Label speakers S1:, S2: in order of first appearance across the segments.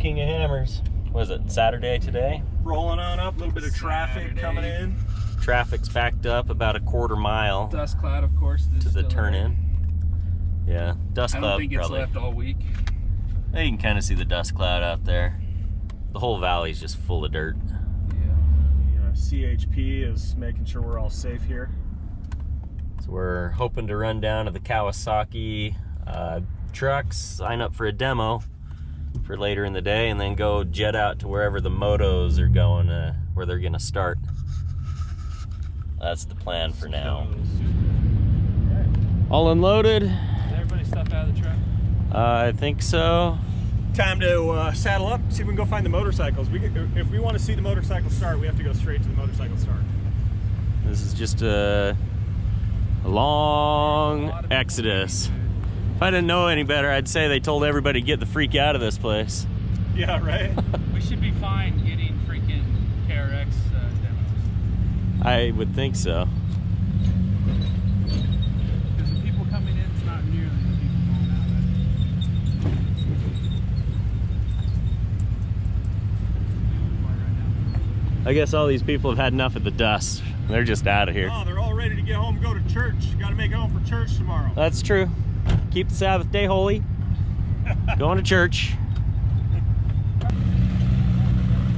S1: King of Hammers. Was it Saturday today?
S2: Rolling on up, a little bit of traffic coming in.
S1: Traffic's backed up about a quarter mile.
S3: Dust cloud, of course,
S1: to the turn-in. Yeah, dust cloud.
S3: I don't think it's
S1: probably
S3: left all week.
S1: You can kind of see the dust cloud out there. The whole valley's just full of dirt.
S2: Yeah, CHP is making sure we're all safe here.
S1: So we're hoping to run down to the Kawasaki trucks, sign up for a demo for later in the day, and then go jet out to wherever the Motos are going, where they're gonna start. That's the plan for now. All unloaded.
S3: Is everybody stuff out of the truck?
S1: I think so.
S2: Time to saddle up, see if we can go find the motorcycles. If we want to see the motorcycle start, we have to go straight to the motorcycle start.
S1: This is just a long exodus. If I didn't know any better, I'd say they told everybody to get the freak out of this place.
S2: Yeah, right?
S3: We should be fine getting freaking KRX demos.
S1: I would think so.
S3: Because the people coming in, it's not nearly the people going out.
S1: I guess all these people have had enough of the dust. They're just out of here.
S2: Oh, they're all ready to get home and go to church. Got to make it home for church tomorrow.
S1: That's true. Keep the Sabbath day holy. Going to church.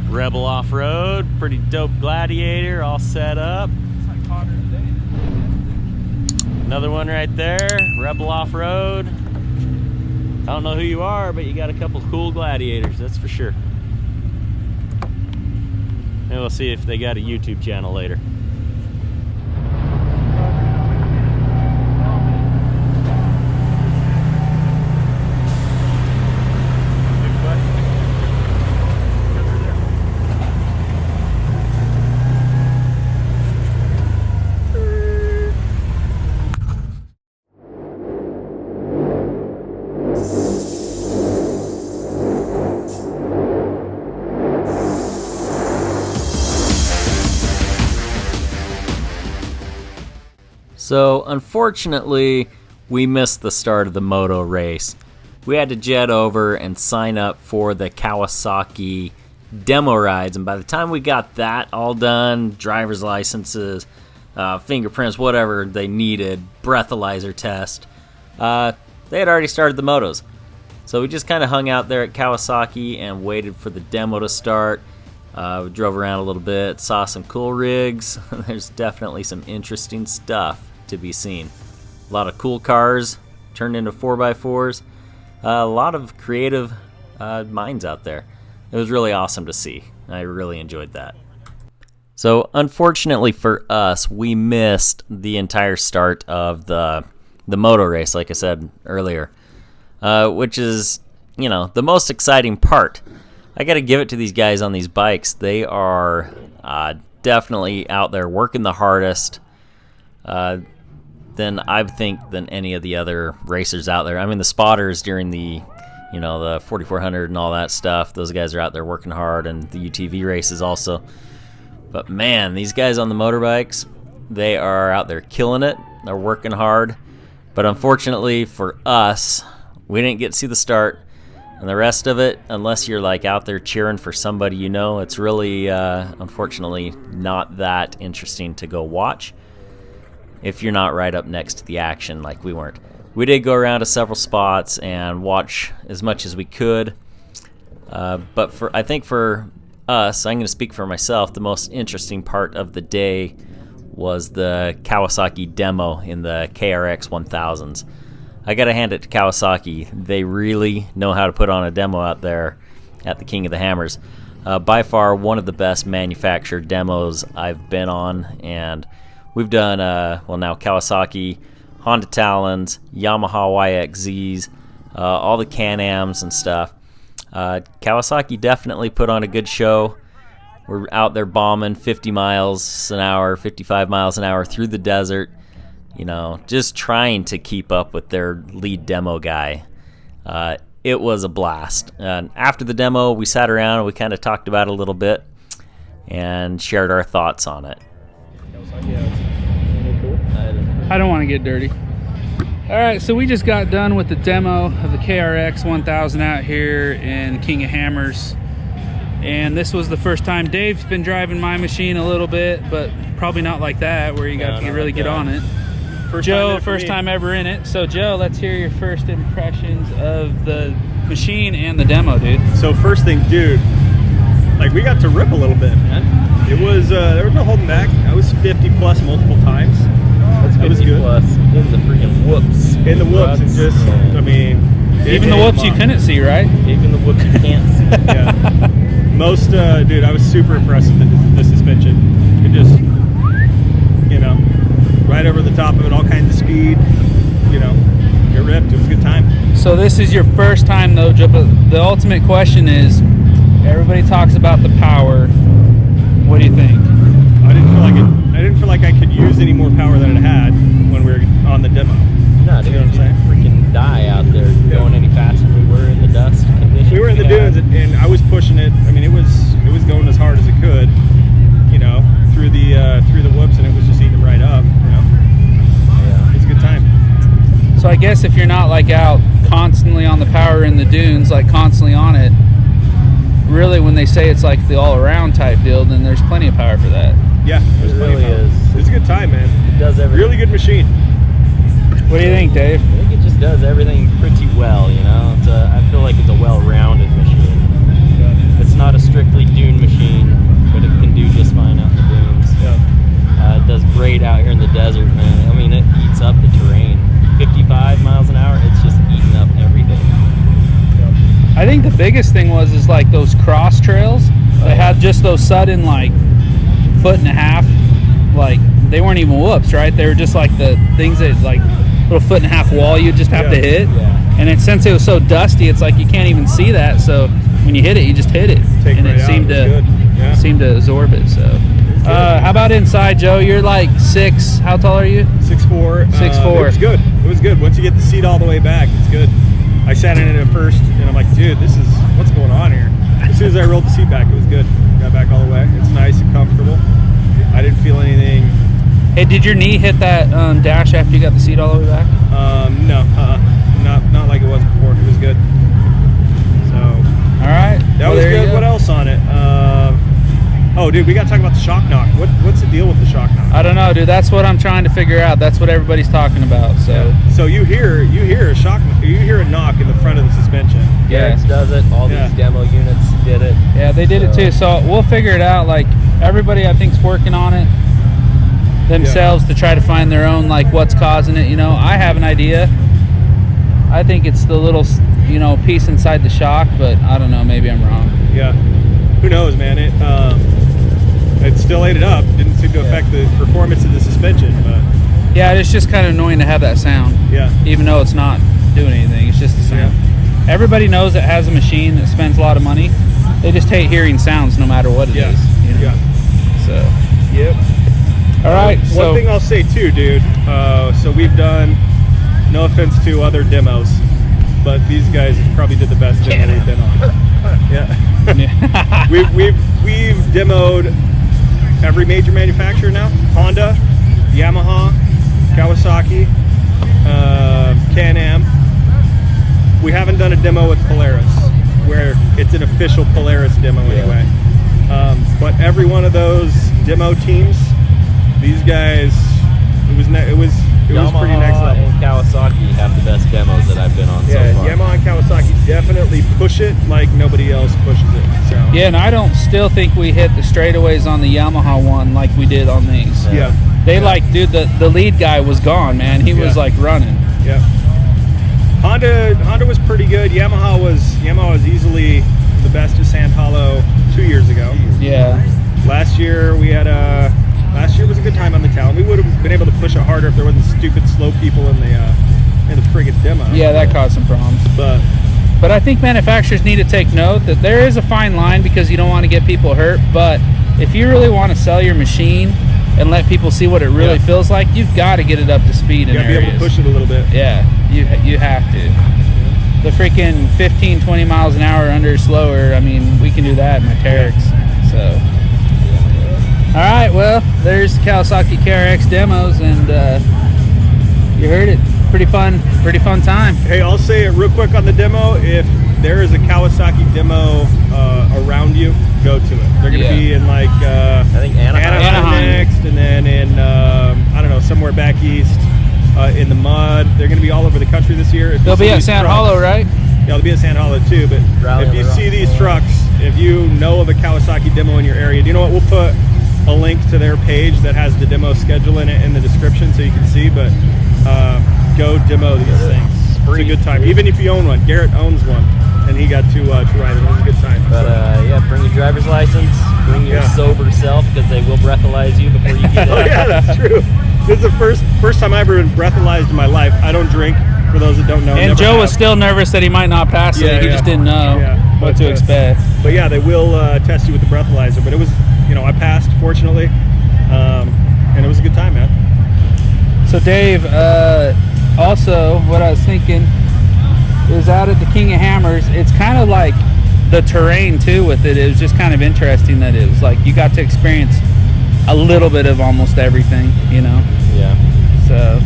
S1: Rebel off-road, pretty dope Gladiator, all set up.
S3: It's like hotter today.
S1: Another one right there, Rebel off-road. I don't know who you are, but you got a couple cool Gladiators, that's for sure. And we'll see if they got a YouTube channel later. So, unfortunately, we missed the start of the Moto race. We had to jet over and sign up for the Kawasaki demo rides, and by the time we got that all done, driver's licenses, fingerprints, whatever they needed, breathalyzer test, they had already started the Motos. So we just kind of hung out there at Kawasaki and waited for the demo to start. We drove around a little bit, saw some cool rigs. There's definitely some interesting stuff to be seen. A lot of cool cars turned into 4x4s. A lot of creative minds out there. It was really awesome to see. I really enjoyed that. So unfortunately for us, we missed the entire start of the Moto race, like I said earlier, which is, you know, the most exciting part. I got to give it to these guys on these bikes. They are definitely out there working the hardest than any of the other racers out there. I mean, the spotters during the 4400 and all that stuff, those guys are out there working hard, and the UTV races also. But man, these guys on the motorbikes, they are out there killing it. They're working hard. But unfortunately for us, we didn't get to see the start. And the rest of it, unless you're like out there cheering for somebody you know, it's really, unfortunately, not that interesting to go watch if you're not right up next to the action like we weren't. We did go around to several spots and watch as much as we could. But I think for us, I'm going to speak for myself, the most interesting part of the day was the Kawasaki demo in the KRX 1000s. I gotta hand it to Kawasaki. They really know how to put on a demo out there at the King of the Hammers. By far one of the best manufactured demos I've been on, and we've done now Kawasaki, Honda Talons, Yamaha YXZs, all the Can-Ams and stuff. Kawasaki definitely put on a good show. We're out there bombing 50 miles an hour, 55 miles an hour through the desert. You know, just trying to keep up with their lead demo guy. It was a blast. And after the demo, we sat around and we kind of talked about it a little bit and shared our thoughts on it.
S3: I don't want to get dirty.
S4: All right, so we just got done with the demo of the KRX 1000 out here in King of Hammers. And this was the first time. Dave's been driving my machine a little bit, but probably not like that, where you got to really get on it. Joe, first time ever in it. So Joe, let's hear your first impressions of the machine and the demo, dude.
S2: So first thing, dude, like we got to rip a little bit, man. It was, there was no holding back. I was 50 plus multiple times. That was good.
S1: Plus in the freaking whoops.
S2: In the whoops, and just, I mean,
S4: even the whoops you couldn't see, right?
S1: Even the whoops you can't see.
S2: Yeah. Most, dude, I was super impressed with the suspension. It just, you know, right over the top of it, all kinds of speed, you know, it ripped. It was a good time.
S4: So this is your first time though, Joe, but the ultimate question is, everybody talks about the power. What do you think?
S2: I didn't feel like I could use any more power than it had when we were on the demo.
S1: No, dude,
S2: you know what I'm saying?
S1: Freaking die out there going any faster than we were in the dust conditions.
S2: We were in the dunes, and I was pushing it. I mean, it was going as hard as it could, you know, through the whoops, and it was just eating them right up. You know, yeah, it was a good time.
S4: So I guess if you're not like out constantly on the power in the dunes, like constantly on it, really when they say it's like the all-around type deal, then there's plenty of power for that.
S2: Yeah, there's plenty
S1: really
S2: of power.
S1: is.
S2: It was a good time, man.
S1: It does everything.
S2: Really good machine.
S4: What do you think, Dave?
S1: I think it just does everything pretty well, you know. I feel like it's a well-rounded machine.
S2: Yeah.
S1: It's not a strictly dune machine, but it can do just fine out in the dunes.
S2: Yeah.
S1: It does great out here in the desert, man. I mean, it eats up the terrain. 55 miles an hour, it's just eating up everything.
S4: I think the biggest thing is like those cross trails. They had just those sudden like 1.5 like they weren't even whoops, right? They were just like the things that like little 1.5 wall you just have to hit.
S1: Yeah.
S4: And then since it was so dusty, it's like you can't even see that. So when you hit it, you just hit it, and it seemed to absorb it. So, how about inside, Joe? You're like 6. How tall are you?
S2: 6'4".
S4: 6'4".
S2: It was good. It was good. Once you get the seat all the way back, it's good. I sat in it at first, and I'm like, dude, this is what's going on here. As soon as I rolled the seat back, it was good. Got back all the way. It's nice and comfortable. I didn't feel anything.
S4: Hey, did your knee hit that dash after you got the seat all the way back?
S2: No, not like it was before. It was good. So,
S4: all right,
S2: that was good. What else on it? Oh, dude, we got to talk about the shock knock. What's the deal with the shock knock?
S4: I don't know, dude. That's what I'm trying to figure out. That's what everybody's talking about. So,
S2: so you hear a shock, you hear a knock in the front of the suspension.
S4: Yeah,
S1: KRX does it. All these demo units did it.
S4: Yeah, they did it too. So we'll figure it out. Like everybody, I think's working on it themselves to try to find their own like what's causing it. You know, I have an idea. I think it's the little, you know, piece inside the shock, but I don't know. Maybe I'm wrong.
S2: Yeah, who knows, man? It still ate it up. Didn't seem to affect the performance of the suspension, but
S4: yeah, it's just kind of annoying to have that sound.
S2: Yeah.
S4: Even though it's not doing anything, it's just the sound. Yeah. Everybody knows it has a machine that spends a lot of money. They just hate hearing sounds, no matter what it is. You know?
S2: Yeah.
S4: So.
S2: Yep.
S4: All right.
S2: One thing I'll say too, dude. So we've done. No offense to other demos, but these guys probably did the best demo we've been on. Yeah. we've demoed every major manufacturer now. Honda, Yamaha, Kawasaki, Can-Am. We haven't done a demo with Polaris, where it's an official Polaris demo anyway. But every one of those demo teams, these guys, it was pretty next level.
S1: And Kawasaki have the best demos that I've been on so far.
S2: Yamaha and Kawasaki definitely push it like nobody else pushes it. So.
S4: Yeah, and I don't still think we hit the straightaways on the Yamaha one like we did on these.
S2: Yeah.
S4: They like, dude, the lead guy was gone, man. He was like running.
S2: Yeah. Honda was pretty good. Yamaha was easily the best of Sand Hollow 2 years ago.
S4: Yeah.
S2: Last year was a good time on the town. We would have been able to push it harder if there wasn't stupid slow people in the friggin' demo.
S4: Yeah, that caused some problems.
S2: But
S4: I think manufacturers need to take note that there is a fine line because you don't want to get people hurt. But if you really want to sell your machine and let people see what it really feels like, you've got to get it up to speed in areas.
S2: You got to be able to push it a little bit.
S4: Yeah, you have to. The freaking 15, 20 miles an hour under slower, I mean, we can do that in my KRX. So. All right, well, there's Kawasaki KRX demos, and you heard it. pretty fun time.
S2: Hey, I'll say it real quick on the demo. If there is a Kawasaki demo around you, go to it. They're going to be in like
S1: I think
S2: Anaheim next, and then in I don't know, somewhere back east in the mud. They're going to be all over the country this year.
S4: They'll be at Sand Hollow, right?
S2: Yeah, they'll be at Sand Hollow too. But if you see these trucks, if you know of a Kawasaki demo in your area, do you know what? We'll put a link to their page that has the demo schedule in it in the description so you can see. But go demo these things. It's a good time. Even if you own one. Garrett owns one, and he got to ride it. It was a good time.
S1: But yeah, bring your driver's license, bring your sober self, because they will breathalyze you before you get in.
S2: Oh yeah, that's true. This is the first time I've ever been breathalyzed in my life. I don't drink, for those that don't know.
S4: And Joe was still nervous that he might not pass it. He just didn't know what to expect.
S2: But yeah, they will test you with the breathalyzer. But it was, I passed, fortunately. And it was a good time, man.
S4: So Dave, also what I was thinking is out at the King of Hammers, it's kind of like the terrain too with it. It was just kind of interesting that it was like you got to experience a little bit of almost everything,
S1: Yeah.
S4: So,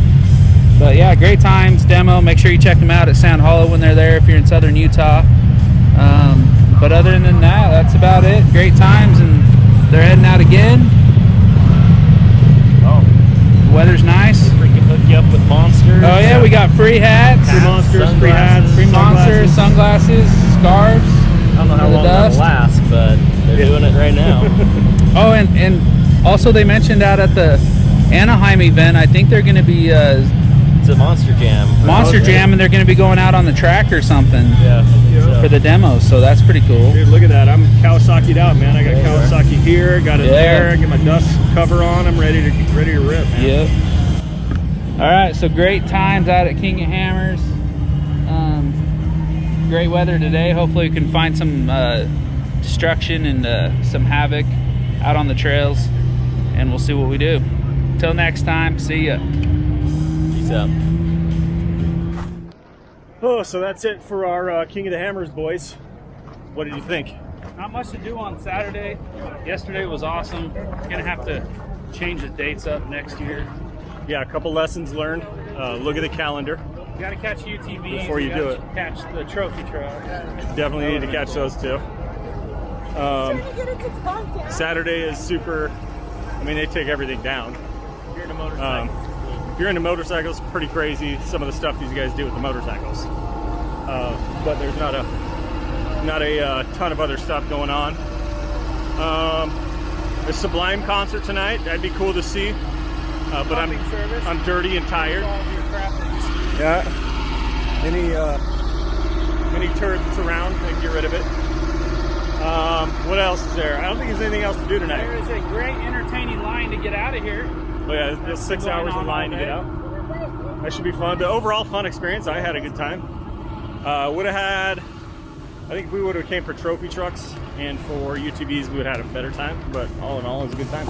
S4: but yeah, great times, demo. Make sure you check them out at Sand Hollow when they're there if you're in southern Utah. But other than that, that's about it. Great times, and they're heading out again.
S1: Oh.
S4: The weather's nice.
S1: Freaking hook you up with monsters.
S4: Oh yeah, we got free hats.
S2: Free monsters, free hats,
S4: free monsters, sunglasses, scarves.
S1: I don't know how long that'll last, but they're doing it right now.
S4: Oh, and also they mentioned out at the Anaheim event, I think they're going to be
S1: it's a Monster Jam.
S4: Jam, and they're going to be going out on the track or something.
S1: Yeah.
S4: For the demos, so that's pretty cool.
S2: Dude, look at that. I'm Kawasaki'd out, man. I got Kawasaki here, got it there, get my dust cover on. I'm ready to rip, man.
S4: Yep. All right, so great times out at King of Hammers. Great weather today. Hopefully we can find some destruction and some havoc out on the trails, and we'll see what we do. Till next time, see ya.
S1: Peace out.
S2: Oh, so that's it for our King of the Hammers, boys. What did you think?
S4: Not much to do on Saturday. Yesterday was awesome. Gonna have to change the dates up next year.
S2: Yeah, a couple lessons learned. Look at the calendar.
S4: You gotta catch UTVs
S2: before you do it.
S4: Catch the trophy truck.
S2: Definitely need to catch those too. Saturday is super. I mean, they take everything down.
S4: If you're in a motorcycle.
S2: If you're into motorcycles, pretty crazy some of the stuff these guys do with the motorcycles. But there's not a ton of other stuff going on. The Sublime concert tonight, that'd be cool to see. But I'm dirty and tired. Yeah. Any turd that's around, I can get rid of it. What else is there? I don't think there's anything else to do tonight.
S4: There is a great entertaining line to get out of here.
S2: Oh yeah, there's 6 hours in line to get out. That should be fun. The overall fun experience, I had a good time. I think if we would have came for trophy trucks and for UTVs, we would have had a better time. But all in all, it was a good time.